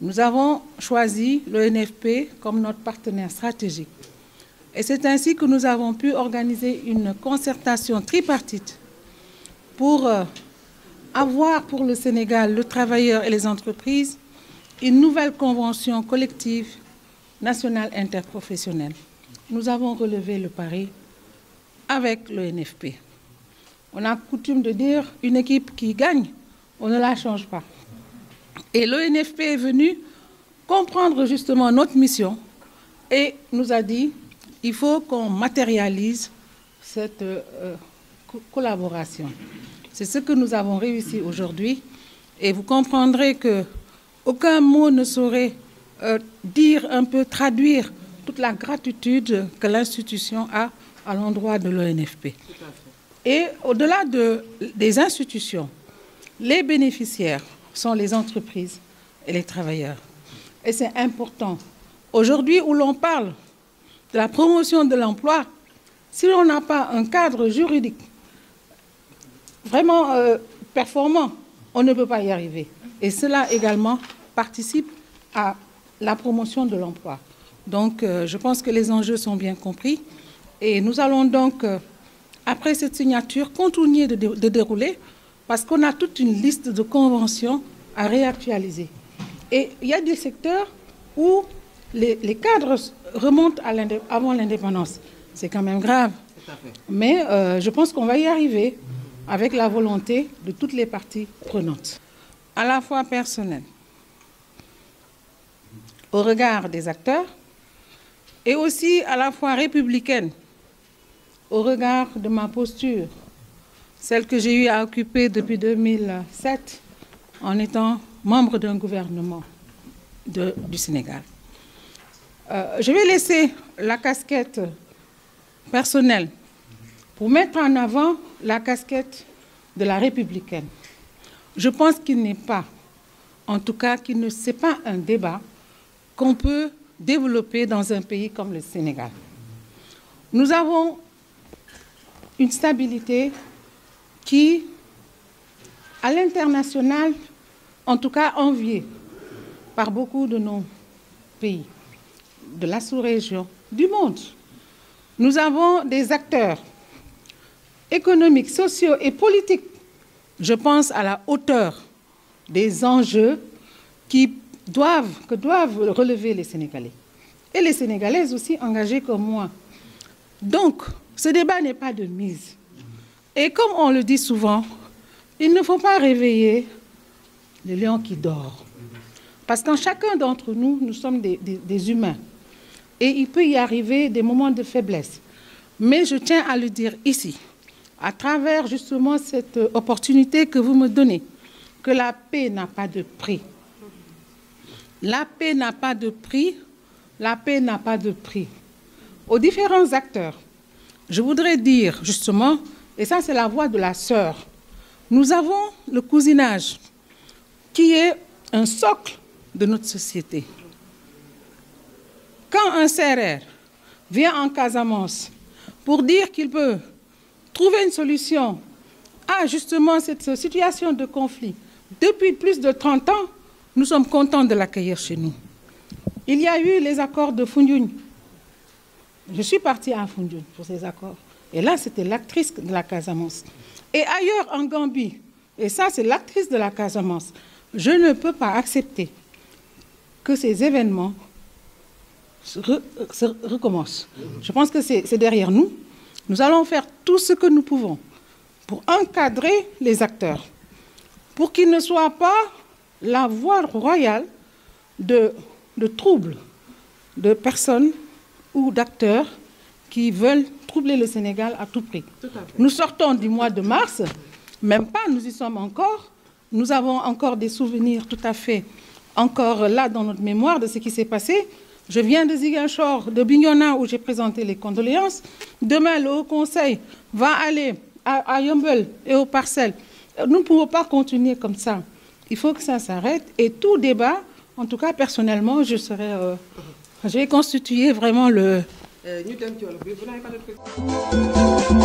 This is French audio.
Nous avons choisi l'ONFP comme notre partenaire stratégique. Et c'est ainsi que nous avons pu organiser une concertation tripartite pour avoir pour le Sénégal, le travailleur et les entreprises, une nouvelle convention collective nationale interprofessionnelle. Nous avons relevé le pari avec l'ONFP. On a coutume de dire une équipe qui gagne, on ne la change pas. Et l'ONFP est venu comprendre justement notre mission et nous a dit il faut qu'on matérialise cette collaboration. C'est ce que nous avons réussi aujourd'hui et vous comprendrez qu'aucun mot ne saurait dire un peu, traduire toute la gratitude que l'institution a à l'endroit de l'ONFP. Et au-delà des institutions, les bénéficiaires sont les entreprises et les travailleurs. Et c'est important. Aujourd'hui, où l'on parle de la promotion de l'emploi, si l'on n'a pas un cadre juridique vraiment performant, on ne peut pas y arriver. Et cela également participe à la promotion de l'emploi. Donc, je pense que les enjeux sont bien compris. Et nous allons donc, après cette signature, continuer de dérouler parce qu'on a toute une liste de conventions à réactualiser. Et il y a des secteurs où les cadres remontent avant l'indépendance. C'est quand même grave. Mais je pense qu'on va y arriver avec la volonté de toutes les parties prenantes. À la fois personnelle, au regard des acteurs, et aussi à la fois républicaine, au regard de ma posture, celle que j'ai eu à occuper depuis 2007 en étant membre d'un gouvernement du Sénégal. Je vais laisser la casquette personnelle pour mettre en avant la casquette de la républicaine. Je pense qu'il n'est pas, en tout cas, c'est pas un débat qu'on peut développer dans un pays comme le Sénégal. Nous avons une stabilité qui, à l'international, en tout cas enviée par beaucoup de nos pays, de la sous-région, du monde. Nous avons des acteurs économiques, sociaux et politiques, je pense à la hauteur des enjeux que doivent relever les Sénégalais. Et les Sénégalaises aussi engagées comme moi. Donc, ce débat n'est pas de mise. Et comme on le dit souvent, il ne faut pas réveiller le lion qui dort. Parce qu'en chacun d'entre nous, nous sommes des humains. Et il peut y arriver des moments de faiblesse. Mais je tiens à le dire ici, à travers justement cette opportunité que vous me donnez, que la paix n'a pas de prix. La paix n'a pas de prix. La paix n'a pas de prix. Aux différents acteurs, je voudrais dire justement, et ça c'est la voix de la sœur, nous avons le cousinage qui est un socle de notre société. Quand un Sérère vient en Casamance pour dire qu'il peut trouver une solution à justement cette situation de conflit, depuis plus de 30 ans, nous sommes contents de l'accueillir chez nous. Il y a eu les accords de Foundiougne. Je suis partie à Foundiougne pour ces accords. Et là, c'était l'actrice de la Casamance. Et ailleurs en Gambie, et ça c'est l'actrice de la Casamance, je ne peux pas accepter que ces événements se recommencent. Je pense que c'est derrière nous. Nous allons faire tout ce que nous pouvons pour encadrer les acteurs, pour qu'ils ne soient pas la voie royale de troubles de personnes ou d'acteurs qui veulent troubler le Sénégal à tout prix. Nous sortons du mois de mars, même pas, nous y sommes encore. Nous avons encore des souvenirs tout à fait encore là dans notre mémoire de ce qui s'est passé. Je viens de Ziguinchor, de Bignona, où j'ai présenté les condoléances. Demain, le Haut Conseil va aller à Yeumbeul et aux Parcelles. Nous ne pouvons pas continuer comme ça. Il faut que ça s'arrête. Et tout débat, en tout cas personnellement, je vais constituer vraiment ñu dem ci wolof bi vous n'avez pas d'autres questions.